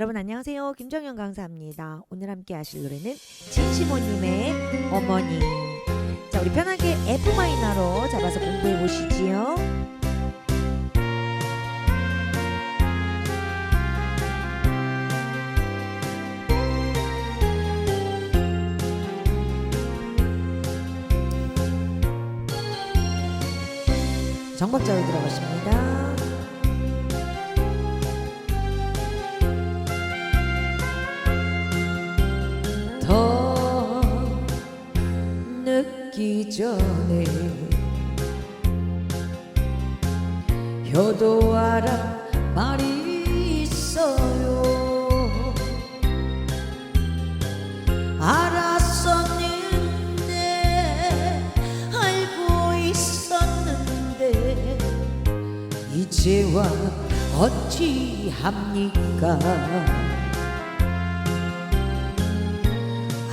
여러분 안녕하세요. 김정현 강사입니다. 오늘 함께 하실 노래는 진시모님의 어머니. 자, 우리 편하게 F 마이너로 잡아서 공부해 보시지요. 정박자로 들어가십니다. 더 늦기 전에 효도하라 말이 있어요. 알았었는데 알고 있었는데 이제와 어찌합니까.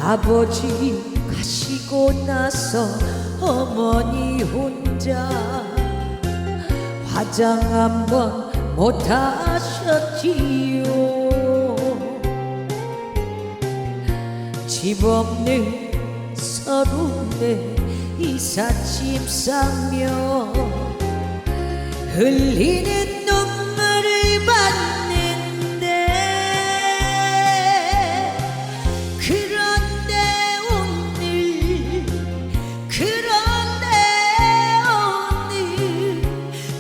아버지 가시고 나서 어머니 혼자 화장 한번 못하셨지요. 집 없는 서른에 이삿짐 싸며 흘리는 눈물을 봤는데 그런데 오늘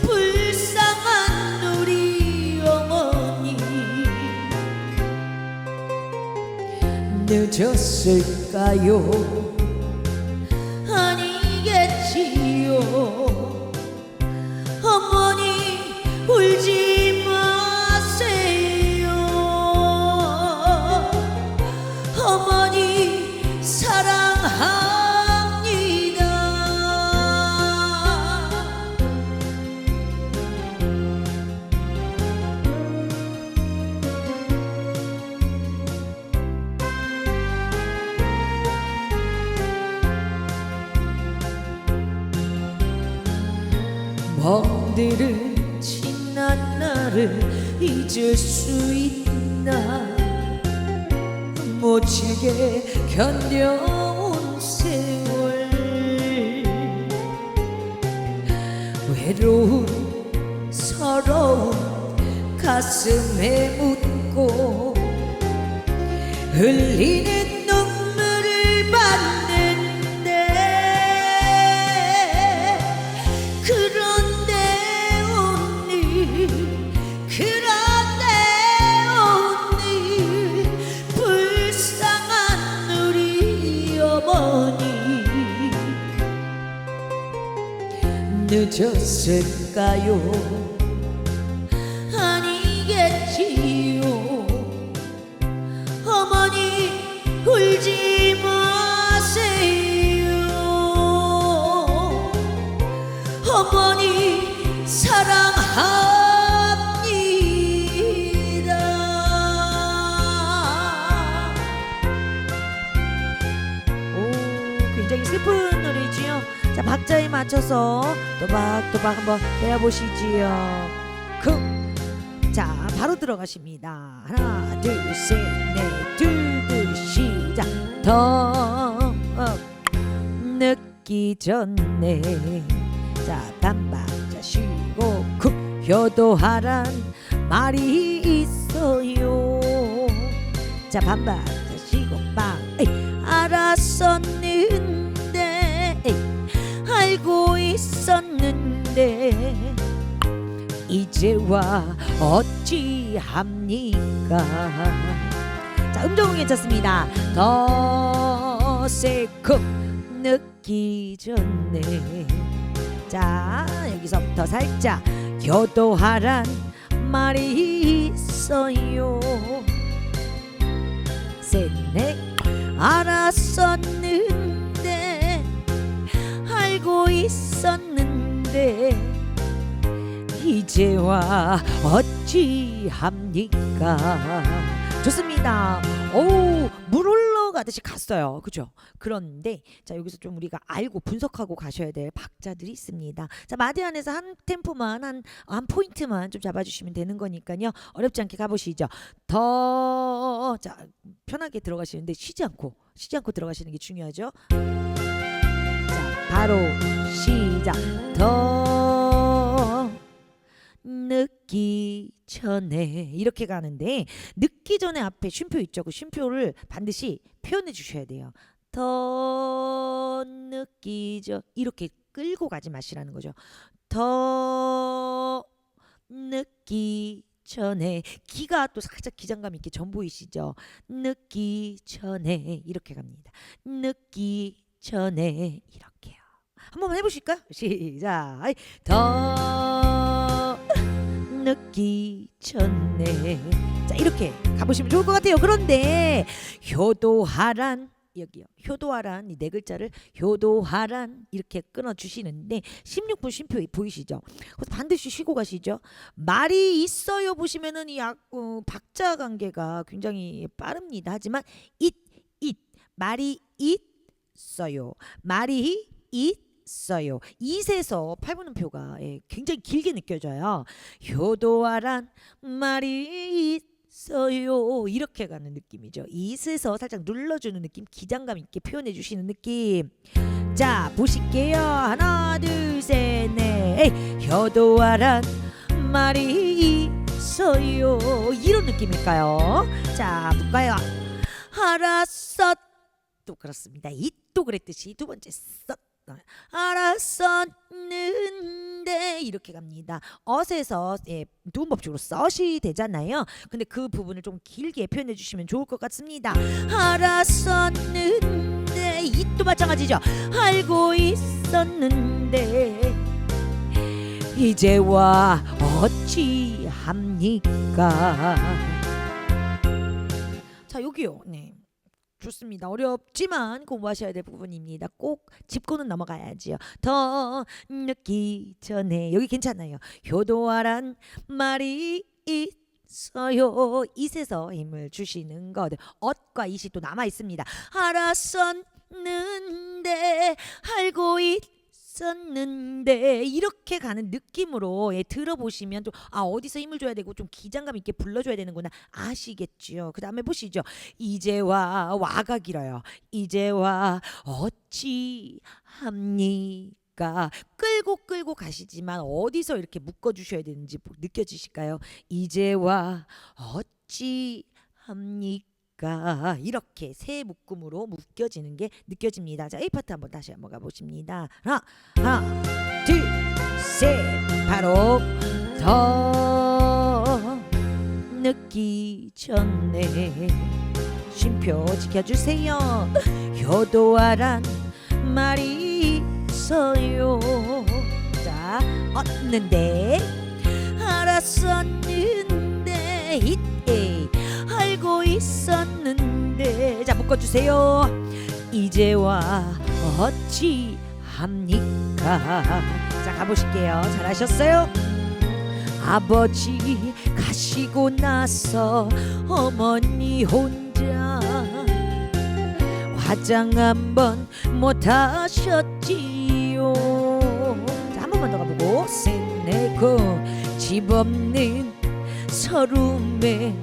불쌍한 우리 어머니 늦었을까요? 아니겠지요. 어머니 울지 마세요. 어머니 사랑합니다. 멍들은 지난 날을 잊을 수 있나. 모질게 견뎌온 세월 외로운 서러운 가슴에 묻고 흘리는 눈물을 봤는데 그런데 오늘 불쌍한 우리 어머니 늦었을까요? 아니겠지요. 어머니 울지 마세요. 어머니 사랑합니다. 굉장히 슬픈 노래지요. 자, 박자에 맞춰서 또박또박 한번 배워보시지요. 자, 바로 들어가십니다. 하나, 둘, 셋, 넷, 둘, 시작. 더 늦기 전에 자, 단박자 쉬고 효도하란 말이 있어요. 자, 반박자 쉬고 빵. 알았었는데 알고 있었는데 이제와 어찌합니까. 자, 음정은 괜찮습니다. 더 세고 늦기 전에 자, 여기서부터 살짝 효도하란 말이 있어요. 셋넷 알았었는데 알고 있었는데 이제와 어찌합니까. 좋습니다. 오, 물 흘러 흘러가듯이 갔어요. 그죠? 그런데 자 여기서 좀 우리가 알고 분석하고 가셔야 될 박자들이 있습니다. 자 마디안에서 한 템포만 한 포인트만 좀 잡아주시면 되는 거니까요. 어렵지 않게 가보시죠. 더 자 편하게 들어가시는데 쉬지 않고 들어가시는 게 중요하죠. 자 바로 시작. 더 늦기 전에 이렇게 가는데 늦기 전에 앞에 쉼표 있죠. 그 쉼표를 반드시 표현해 주셔야 돼요. 더 늦기 전 이렇게 끌고 가지 마시라는 거죠. 더 늦기 전에 기가 또 살짝 기장감 있게 전 보이시죠? 늦기 전에 이렇게 갑니다. 늦기 전에 이렇게요. 한번 해보실까요? 시작. 더 늦기 전에 자 이렇게 가보시면 좋을 것 같아요. 그런데 효도하란 여기요. 효도하란 이 네 글자를 효도하란 이렇게 끊어 주시는데 16분 쉼표 보이시죠? 그래서 반드시 쉬고 가시죠. 말이 있어요 보시면은 이 박자 관계가 굉장히 빠릅니다. 하지만 말이 있어요. 말이 있어요. it에서 8분음표가 굉장히 길게 느껴져요. 효도하란 말이 있어요. 이렇게 가는 느낌이죠. it에서 살짝 눌러주는 느낌, 기장감 있게 표현해 주시는 느낌. 자 보실게요. 하나 둘 셋 넷. 효도하란 말이 있어요. 이런 느낌일까요? 자 볼까요? 알았어. 또 그렇습니다. 또 그랬듯이 두 번째 써 알았었는데 이렇게 갑니다. 어에서 두음법칙으로 썹이 되잖아요. 근데 그 부분을 좀 길게 표현해 주시면 좋을 것 같습니다. 알았었는데 또 마찬가지죠. 알고 있었는데 이제와 어찌합니까. 자 여기요. 네. 좋습니다. 어렵지만 공부하셔야 될 부분입니다. 꼭 짚고는 넘어가야지요. 더 늦기 전에 여기 괜찮아요. 효도하란 말이 있어요. it에서 힘을 주시는 것. 엇과 it이 또 남아 있습니다. 알았었는데 알고 있었는데 이렇게 가는 느낌으로 들어보시면 또 어디서 힘을 줘야 되고 좀 기장감 있게 불러줘야 되는구나 아시겠죠. 그 다음에 보시죠. 이제와 와가 길어요. 이제와 어찌합니까. 끌고 가시지만 어디서 이렇게 묶어주셔야 되는지 느껴지실까요? 이제와 어찌합니까. 이렇게 세 묶음으로 묶여지는 게 느껴집니다. 자, A 파트 다시 한번 가보십니다. 하나 둘 셋. 바로 더 늦기 전에 쉼표 지켜주세요. 효도하란 말이 있어요. 자, 얻는데 알았었는데 알고 있었는데 자 묶어주세요. 이제와 어찌합니까. 자 가보실게요. 잘하셨어요. 아버지 가시고 나서 어머니 혼자 화장 한번 못하셨지요. 자 한 번만 더 가보고 셋내고 집 없는 서름에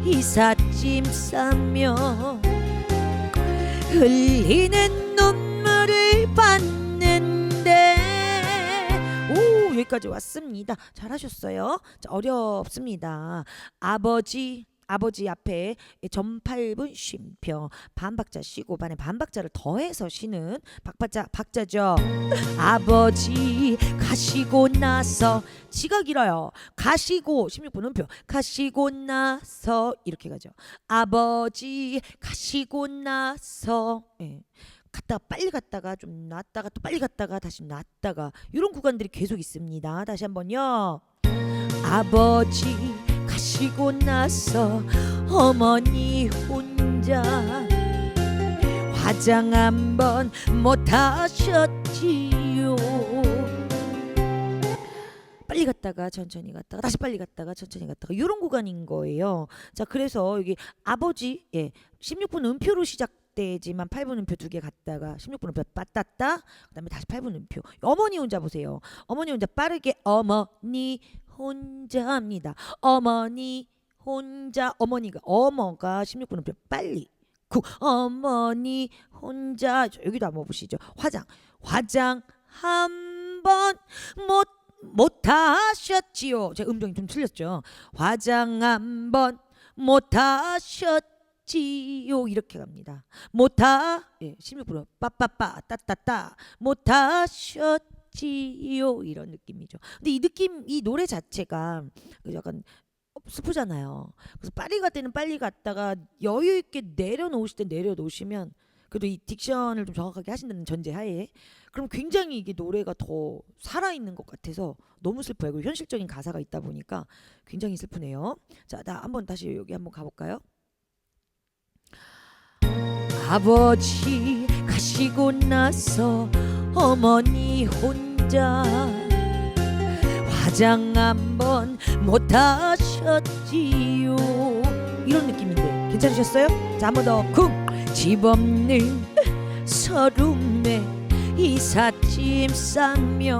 이삿짐 싸며 흘리는 눈물을 봤는데 여기까지 왔습니다. 잘하셨어요. 자, 어렵습니다. 아버지 앞에 전팔분 쉼표 반박자 쉬고 반에 반박자를 더해서 쉬는 박자죠. 아버지 가시고 나서 지가 길어요. 가시고 16분 음표 가시고 나서 이렇게 가죠. 아버지 가시고 나서 갔다가 빨리 갔다가 좀 놨다가 또 빨리 갔다가 다시 놨다가 이런 구간들이 계속 있습니다. 다시 한번요. 아버지 가시고 나서 어머니 혼자 화장 한번 못하셨지요. 빨리 갔다가 천천히 갔다가 다시 빨리 갔다가 천천히 갔다가 이런 구간인 거예요. 자 그래서 여기 아버지 16분 음표로 시작 때지만 8분음표 2개 갔다가 16분음표 빠따따 그다음에 다시 8분음표. 어머니 혼자 보세요. 어머니 혼자 빠르게 어머니 혼자 합니다. 어머니 혼자 어머니가 어머가 16분음표 빨리 어머니 혼자 여기도 한번 보시죠. 화장 한번 못하셨지요. 제 음정이 좀 틀렸죠. 화장 한번 못하셨지요. 이렇게 갑니다. 16% 빠빠빠 따따따 못하셨지요. 이런 느낌이죠. 근데 이 노래 자체가 약간 슬프잖아요. 그래서 빨리 갈 때는 빨리 갔다가 여유 있게 내려놓으실 때 내려놓으시면 그래도 이 딕션을 좀 정확하게 하신다는 전제하에 그럼 굉장히 이게 노래가 더 살아있는 것 같아서 너무 슬퍼요. 그리고 현실적인 가사가 있다 보니까 굉장히 슬프네요. 자, 나 한번 다시 여기 한번 가볼까요? 아버지 가시고 나서 어머니 혼자 화장 한번 못하셨지요. 이런 느낌인데 괜찮으셨어요? 자, 한번 더 집 없는 서름에 이삿짐 싸며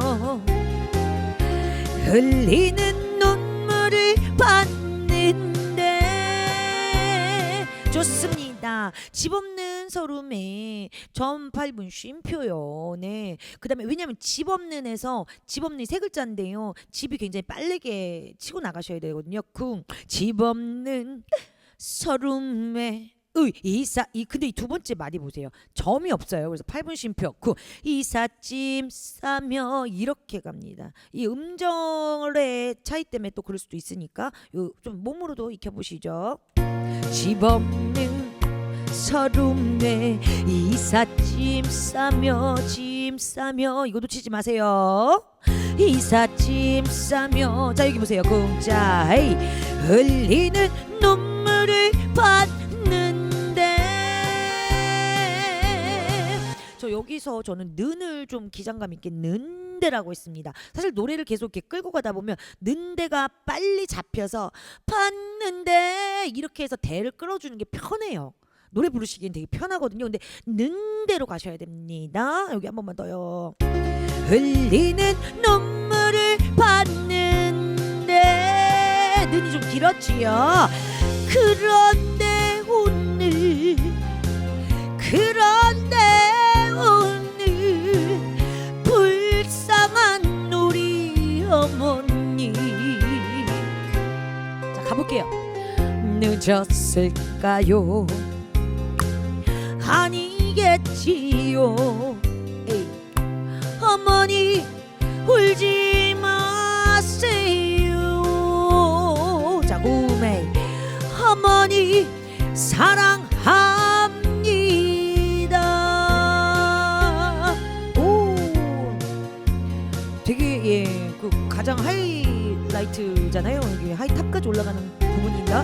흘리는 눈물을 봤는데 좋습니다. 집 없는 서름에 전 8분 쉼표요. 네. 그다음에 왜냐면 집 없는에서 집 없는 세 글자인데요. 집이 굉장히 빠르게 치고 나가셔야 되거든요. 집 없는 서름에 근데 이 두 번째 많이 보세요. 점이 없어요. 그래서 8분 쉼표 이삿짐 싸며 이렇게 갑니다. 이 음절의 차이 때문에 또 그럴 수도 있으니까 좀 몸으로도 익혀보시죠. 집 없는 서름에 이삿짐 싸며 짐 싸며 이거 놓치지 마세요. 이삿짐 싸며 자 여기 보세요. 자 흘리는 눈물을 봤는데 저 여기서 저는 는을 좀 기장감 있게 는데라고 했습니다. 사실 노래를 계속 이렇게 끌고 가다 보면 는데가 빨리 잡혀서 봤는데 이렇게 해서 대를 끌어주는 게 편해요. 노래 부르시기엔 되게 편하거든요. 근데 는대로 가셔야 됩니다. 여기 한 번만 더요. 흘리는 눈물을 봤는데 는이 좀 길었지요. 그런데 오늘 불쌍한 우리 어머니. 자 가볼게요. 늦었을까요? 아니겠지요. 어머니 울지 마세요. 자 고메이 어머니 사랑합니다. 오 되게 그 가장 하이라이트잖아요. 이게 하이탑까지 올라가는 부분인가.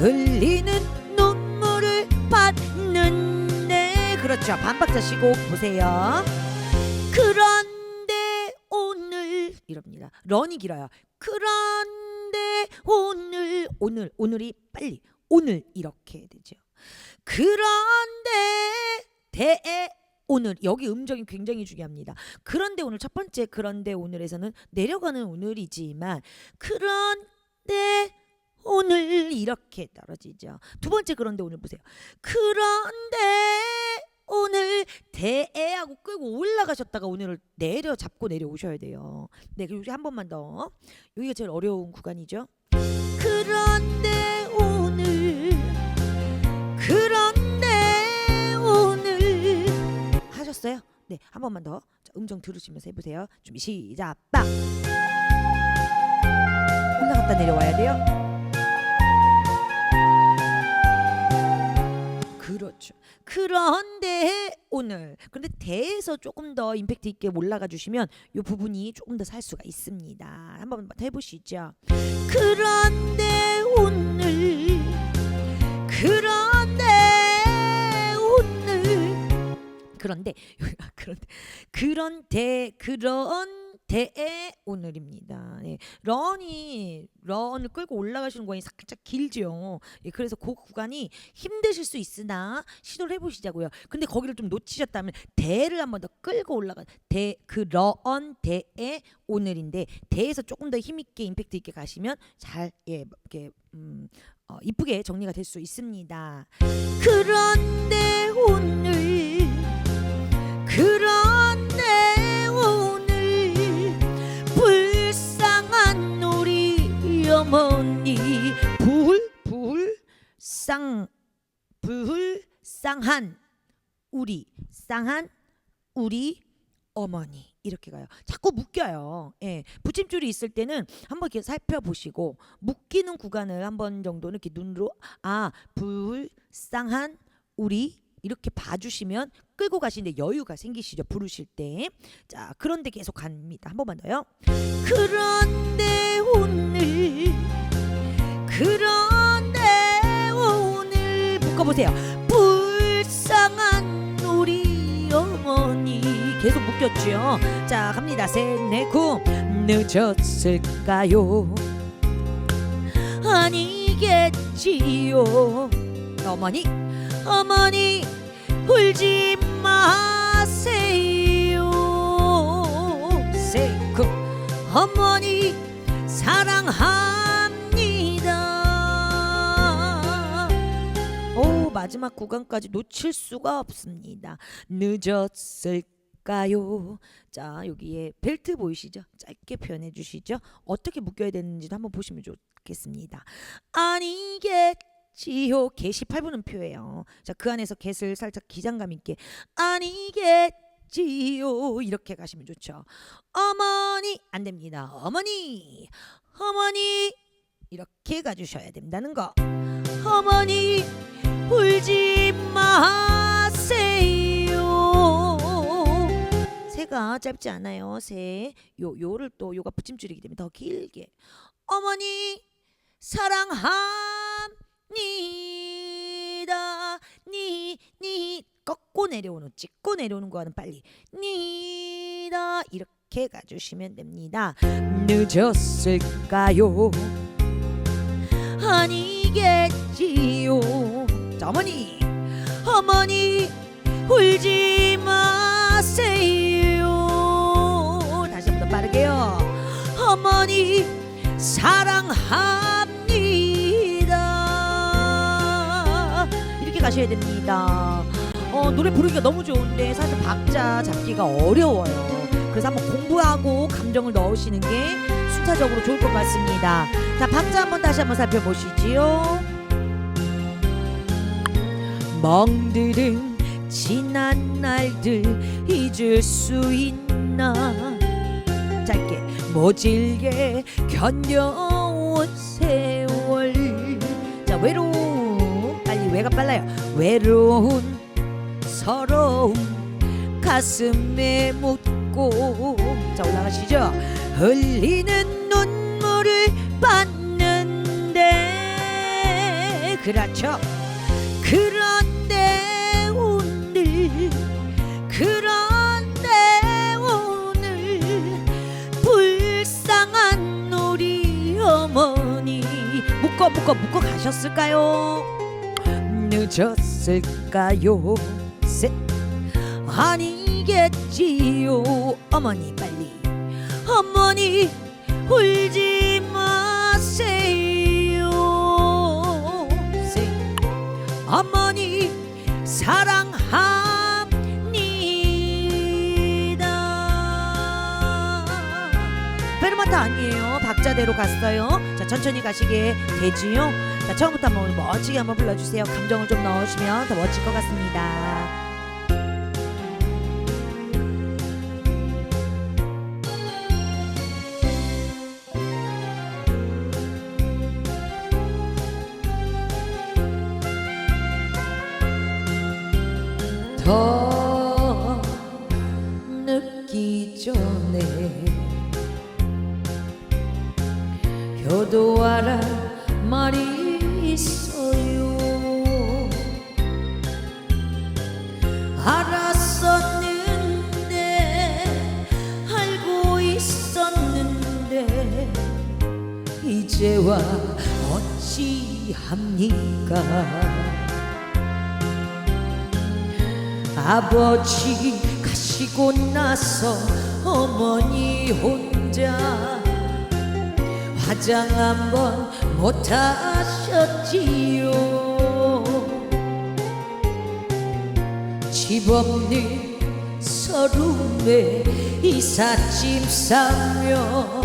흘리는 눈물을 봤는데 그렇죠. 반박자 쉬고 보세요. 그런데 오늘 이럽니다. 런이 길어요. 그런데 오늘이 빨리 오늘 이렇게 되죠. 그런데 오늘 여기 음정이 굉장히 중요합니다. 그런데 오늘 첫 번째 그런데 오늘에서는 내려가는 오늘이지만 그런데 오늘 이렇게 떨어지죠. 두 번째 그런데 오늘 보세요. 그런데 오늘 대하고 끌고 올라가셨다가 오늘을 잡고 내려오셔야 돼요. 네, 그리고 한 번만 더. 여기가 제일 어려운 구간이죠. 그런데 오늘 하셨어요? 네, 한 번만 더. 자, 음정 들으시면서 해보세요. 준비 시작. 빵. 올라갔다 내려와야 돼요. 그렇죠. 그런데 오늘 대에서 조금 더 임팩트 있게 올라가 주시면 이 부분이 조금 더 살 수가 있습니다. 한번 해보시죠. 그런데 오늘 그런데 대의 오늘입니다. 예, 런을 끌고 올라가시는 구간이 살짝 길죠. 예, 그래서 그 구간이 힘드실 수 있으나 시도를 해보시자고요. 근데 거기를 좀 놓치셨다면 대를 한 번 더 끌고 올라가 런 대의 오늘인데 대에서 조금 더 힘있게 임팩트 있게 가시면 잘 이렇게 이쁘게 정리가 될 수 있습니다. 그런데 오늘 불쌍한 우리 어머니 불쌍한 우리 어머니 이렇게 가요. 자꾸 묶여요. 예, 붙임줄이 있을 때는 한번 이렇게 살펴보시고 묶이는 구간을 한번 정도는 이렇게 눈으로 불쌍한 우리 이렇게 봐주시면 끌고 가시는데 여유가 생기시죠. 부르실 때. 자, 그런데 계속 갑니다. 한 번만 더요. 그런데 오늘 묶어보세요. 불쌍한 우리 어머니 계속 묶였죠. 자, 갑니다. 셋, 넷, 구. 늦었을까요? 아니겠지요. 어머니 울지 마세요. 셋, 구. 어머니 사랑합니다. 오, 마지막 구간까지 놓칠 수가 없습니다. 늦었을까요? 자, 여기에 벨트 보이시죠? 짧게 표현해 주시죠. 어떻게 묶여야 되는지도 한번 보시면 좋겠습니다. 아니겠지요. 개 18분음표예요. 자, 그 안에서 get을 살짝 기장감 있게 아니겠지요 이렇게 가시면 좋죠. 어머니 안 됩니다. 어머니 이렇게 가주셔야 된다는 거. 어머니 울지 마세요. 새가 짧지 않아요. 새 요를 또 요가 붙임줄이기 때문에 더 길게. 어머니 사랑합니다. 니 꺾고 내려오는 찍고 내려오는 거는 빨리 니다 이렇게 가주시면 됩니다. 늦었을까요? 아니겠지요. 자, 어머니 울지 마세요. 다시 한번 더 빠르게요. 어머니 사랑합니다. 이렇게 가셔야 됩니다. 노래 부르기가 너무 좋은데 사실 박자 잡기가 어려워요. 그래서 한번 공부하고 감정을 넣으시는 게 순차적으로 좋을 것 같습니다. 자, 박자 한번 다시 한번 살펴보시지요. 멍들은 지난 날들 잊을 수 있나. 짧게 모질게 견뎌온 세월. 자, 외로움 빨리 외가 빨라요. 외로운 서러움 가슴에 묻고. 자, 올라가시죠. 흘리는 눈물을 봤는데. 그렇죠. 그런데 오늘 불쌍한 우리 어머니 묶어 가셨을까요? 늦었을까요? 셋. 아니겠지요. 어머니 빨리. 어머니 울지 마세요. 셋. 어머니 사랑합니다. 페르마타 아니에요. 박자대로 갔어요. 자, 천천히 가시게 되지요. 자, 처음부터 한번 멋지게 한번 불러주세요. 감정을 좀 넣으시면 더 멋질 것 같습니다. 더 늦기 전에 효도하라 말이 있어요. 알았었는데 알고 있어. 이제와 어찌합니까. 아버지 가시고 나서 어머니 혼자 화장 한번 못하셨지요. 집 없는 서름에 이삿짐 싸며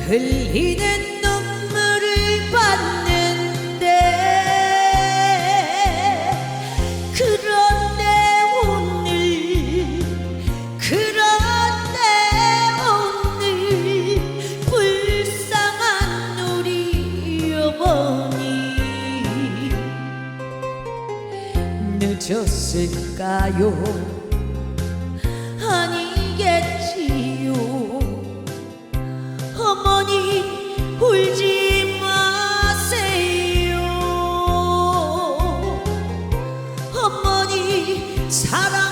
흘리는 눈물을 봤는데, 그런데 오늘 불쌍한 우리 어머니 늦었을까요? 아니겠지요. 어머니 울지 마세요. 어머니 사랑합니다.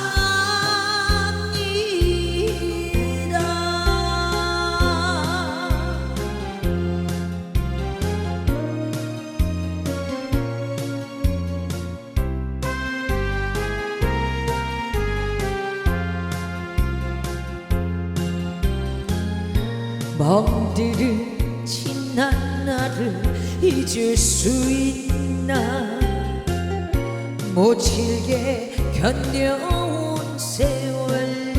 멍들은 지난 날을 잊을 수 있나. 모질게 견뎌온 세월,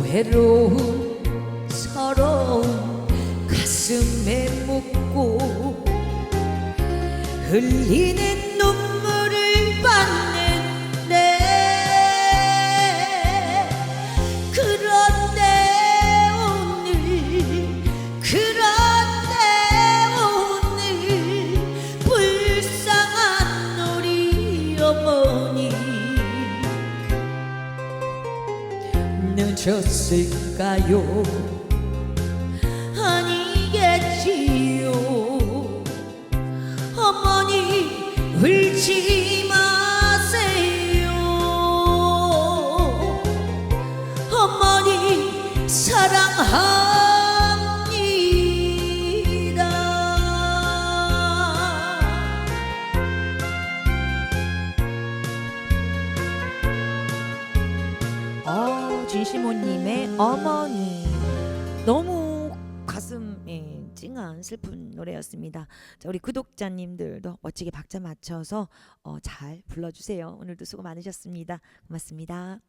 외로운 서러운 가슴에 묻고 흘리는 눈물을 봤는데, 그런데 오늘 불쌍한 우리 어머니 늦었을까요? 아니겠지요. 어머니 울지 마세요. 어머니 사랑합니다. 진시모님의 어머니, 너무 가슴에 찡한 슬픈 노래였습니다. 자, 우리 구독자님들도 멋지게 박자 맞춰서 잘 불러주세요. 오늘도 수고 많으셨습니다. 고맙습니다.